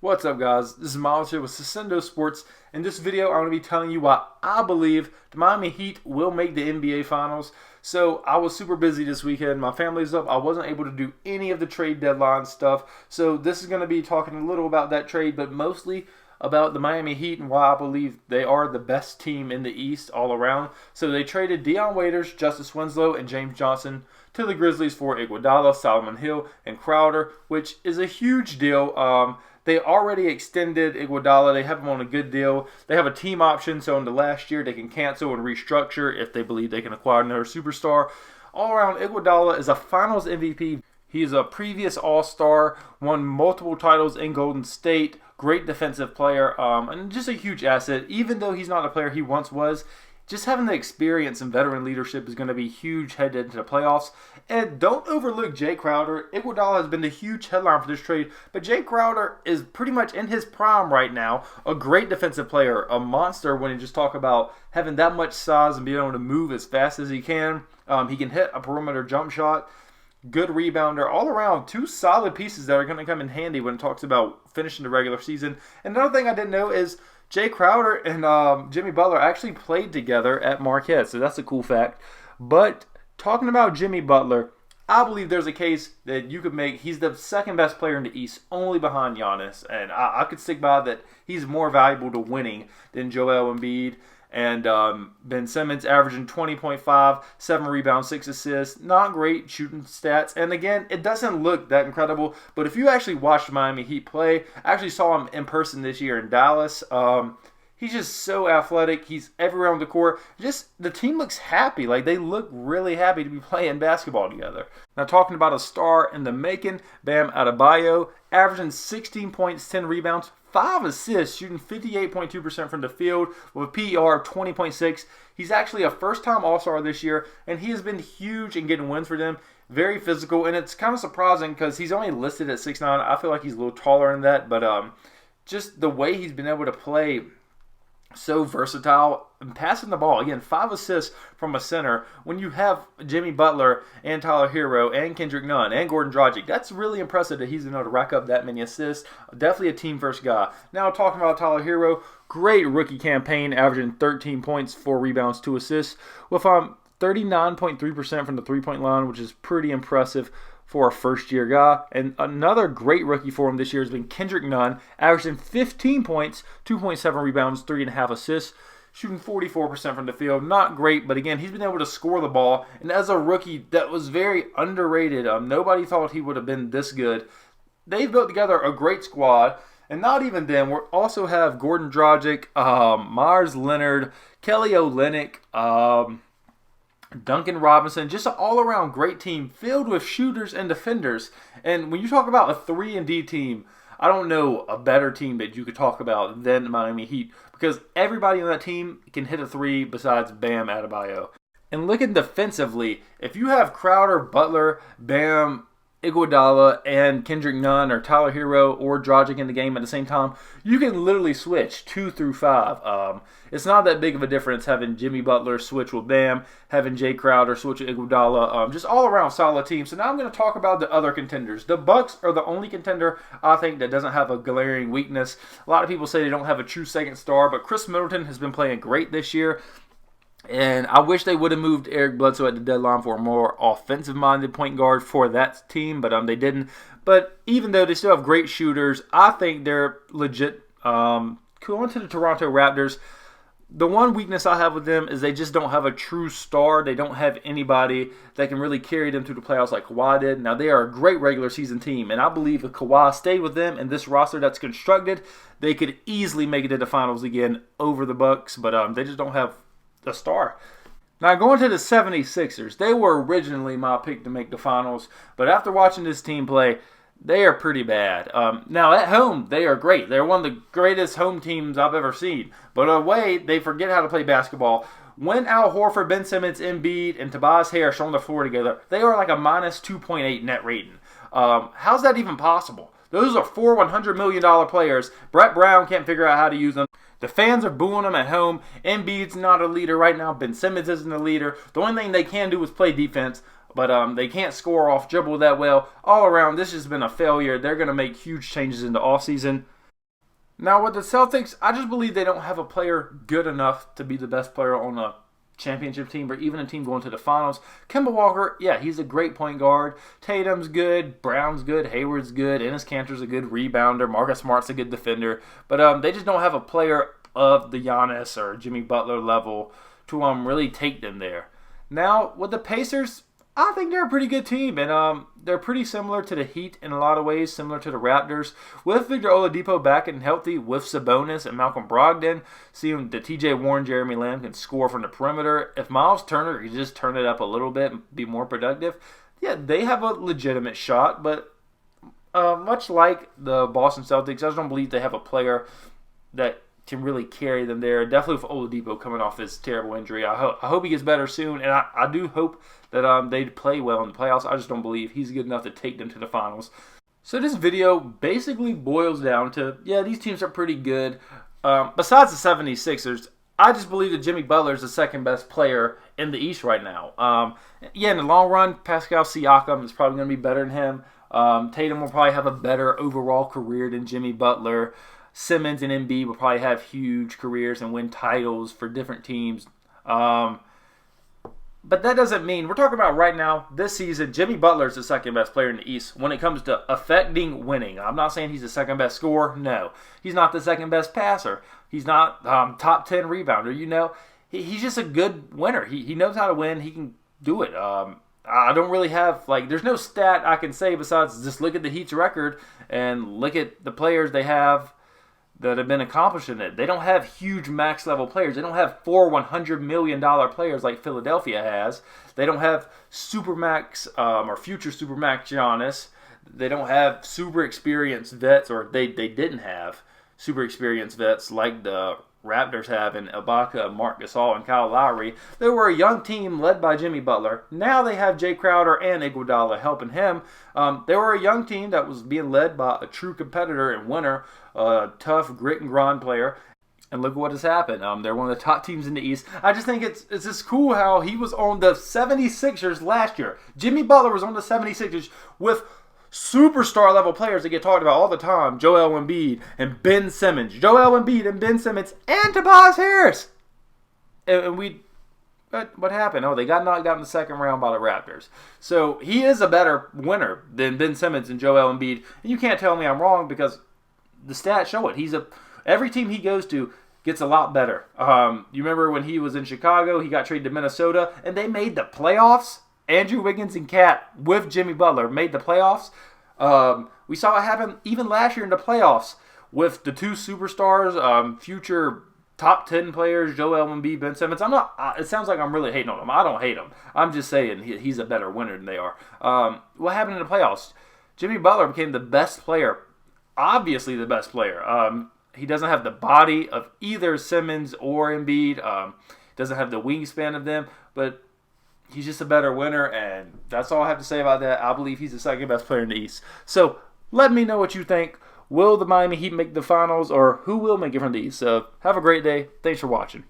What's up, guys? This is Miles here with Sesendo Sports. In this video, I'm going to be telling you why I believe the Miami Heat will make the NBA Finals. So, I was super busy this weekend. My family's up. I wasn't able to do any of the trade deadline stuff. So, this is going to be talking a little about that trade, but mostly about the Miami Heat and why I believe they are the best team in the East all around. So, they traded Dion Waiters, Justice Winslow, and James Johnson to the Grizzlies for Iguodala, Solomon Hill, and Crowder, which is a huge deal. They already extended Iguodala. They have him on a good deal. They have a team option, so in the last year they can cancel and restructure if they believe they can acquire another superstar. All around, Iguodala is a Finals MVP. He is a previous All-Star, won multiple titles in Golden State, great defensive player, and just a huge asset. Even though he's not the player he once was, just having the experience and veteran leadership is going to be huge headed into the playoffs. And don't overlook Jay Crowder. Iguodala has been the huge headline for this trade, but Jay Crowder is pretty much in his prime right now. A great defensive player, a monster when you just talk about having that much size and being able to move as fast as he can. He can hit a perimeter jump shot. Good rebounder. All around, two solid pieces that are going to come in handy when it talks about finishing the regular season. And another thing I didn't know is Jay Crowder and Jimmy Butler actually played together at Marquette, so that's a cool fact. But talking about Jimmy Butler, I believe there's a case that you could make. He's the second best player in the East, only behind Giannis, and I could stick by that he's more valuable to winning than Joel Embiid. And Ben Simmons averaging 20.5, 7 rebounds, 6 assists. Not great shooting stats. And again, it doesn't look that incredible. But if you actually watched Miami Heat play, I actually saw him in person this year in Dallas. He's just so athletic. He's everywhere on the court. Just the team looks happy. Like, they look really happy to be playing basketball together. Now, talking about a star in the making, Bam Adebayo, averaging 16 points, 10 rebounds, 5 assists, shooting 58.2% from the field with a PER of 20.6. He's actually a first-time All-Star this year, and he has been huge in getting wins for them. Very physical, and it's kind of surprising because he's only listed at 6'9". I feel like he's a little taller than that, but just the way he's been able to play, so versatile and passing the ball. Again, 5 assists from a center. When you have Jimmy Butler and Tyler Hero and Kendrick Nunn and Gordon Dragic, that's really impressive that he's been able to rack up that many assists. Definitely a team-first guy. Now, talking about Tyler Hero, great rookie campaign, averaging 13 points, 4 rebounds, 2 assists, with 39.3% from the three-point line, which is pretty impressive for a first-year guy. And another great rookie for him this year has been Kendrick Nunn, averaging 15 points, 2.7 rebounds, 3.5 assists, shooting 44% from the field. Not great, but again, he's been able to score the ball. And as a rookie, that was very underrated. Nobody thought he would have been this good. They've built together a great squad. And not even them. We also have Gordon Dragic, Myers Leonard, Kelly Olynyk, Duncan Robinson, just an all-around great team filled with shooters and defenders. And when you talk about a 3-and-D team, I don't know a better team that you could talk about than the Miami Heat, because everybody on that team can hit a 3 besides Bam Adebayo. And looking defensively, if you have Crowder, Butler, Bam, Iguodala, and Kendrick Nunn or Tyler Hero or Dragic in the game at the same time, you can literally switch 2 through 5. It's not that big of a difference having Jimmy Butler switch with Bam, having Jay Crowder switch with Iguodala. Just all around solid team. So now I'm going to talk about the other contenders. The Bucks are the only contender I think that doesn't have a glaring weakness. A lot of people say they don't have a true second star, but Chris Middleton has been playing great this year. And I wish they would have moved Eric Bledsoe at the deadline for a more offensive-minded point guard for that team, but they didn't. But even though they still have great shooters, I think they're legit. Going to the Toronto Raptors, the one weakness I have with them is they just don't have a true star. They don't have anybody that can really carry them through the playoffs like Kawhi did. Now, they are a great regular season team, and I believe if Kawhi stayed with them and this roster that's constructed, they could easily make it to the finals again over the Bucks, but they just don't have the star. Now, going to the 76ers, they were originally my pick to make the finals, but after watching this team play, they are pretty bad. Now, at home, they are great. They're one of the greatest home teams I've ever seen. But away, they forget how to play basketball. When Al Horford, Ben Simmons, Embiid, and Tobias Harris are on the floor together, they are like a minus 2.8 net rating. How's that even possible? Those are 4 $100 million players. Brett Brown can't figure out how to use them. The fans are booing them at home. Embiid's not a leader right now. Ben Simmons isn't a leader. The only thing they can do is play defense. But they can't score off dribble that well. All around, this has been a failure. They're going to make huge changes in the offseason. Now with the Celtics, I just believe they don't have a player good enough to be the best player on a championship team or even a team going to the finals. Kemba Walker, yeah, he's a great point guard. Tatum's good, Brown's good, Hayward's good, Enes Kanter's a good rebounder, Marcus Smart's a good defender, but they just don't have a player of the Giannis or Jimmy Butler level to really take them there. Now with the Pacers, I think they're a pretty good team, and they're pretty similar to the Heat in a lot of ways, similar to the Raptors. With Victor Oladipo back and healthy, with Sabonis and Malcolm Brogdon, seeing that T.J. Warren, Jeremy Lamb can score from the perimeter. If Miles Turner can just turn it up a little bit and be more productive, yeah, they have a legitimate shot. But much like the Boston Celtics, I just don't believe they have a player that can really carry them there. Definitely for Oladipo coming off his terrible injury. I hope he gets better soon, and I do hope that they play well in the playoffs. I just don't believe he's good enough to take them to the finals. So this video basically boils down to, yeah, these teams are pretty good. Besides the 76ers, I just believe that Jimmy Butler is the second best player in the East right now. Yeah, in the long run, Pascal Siakam is probably going to be better than him. Tatum will probably have a better overall career than Jimmy Butler. Simmons and Embiid will probably have huge careers and win titles for different teams. But that doesn't mean, we're talking about right now, this season, Jimmy Butler is the second best player in the East when it comes to affecting winning. I'm not saying he's the second best scorer. No. He's not the second best passer. He's not top 10 rebounder. You know, he's just a good winner. He knows how to win. He can do it. I don't really have, there's no stat I can say besides just look at the Heat's record and look at the players they have that have been accomplishing it. They don't have huge max level players. They don't have four $100 million players like Philadelphia has. They don't have supermax or future supermax Giannis. They don't have super experienced vets, or they didn't have super experienced vets like the Raptors have in Ibaka, Marc Gasol, and Kyle Lowry. They were a young team led by Jimmy Butler. Now they have Jay Crowder and Iguodala helping him. They were a young team that was being led by a true competitor and winner, a tough grit and grind player. And look at what has happened. They're one of the top teams in the East. I just think it's just cool how he was on the 76ers last year. Jimmy Butler was on the 76ers with superstar level players that get talked about all the time. Joel Embiid and Ben Simmons. Joel Embiid and Ben Simmons and Tobias Harris. And what happened? Oh, they got knocked out in the second round by the Raptors. So he is a better winner than Ben Simmons and Joel Embiid. And you can't tell me I'm wrong because the stats show it. Every team he goes to gets a lot better. You remember when he was in Chicago, he got traded to Minnesota, and they made the playoffs? Andrew Wiggins and Cat with Jimmy Butler made the playoffs. We saw it happen even last year in the playoffs with the two superstars, future top 10 players, Joel Embiid, Ben Simmons. It sounds like I'm really hating on him. I don't hate him. I'm just saying he's a better winner than they are. What happened in the playoffs? Jimmy Butler became the best player, obviously the best player. He doesn't have the body of either Simmons or Embiid. Doesn't have the wingspan of them, but he's just a better winner, and that's all I have to say about that. I believe he's the second best player in the East. So let me know what you think. Will the Miami Heat make the finals, or who will make it from the East? So have a great day. Thanks for watching.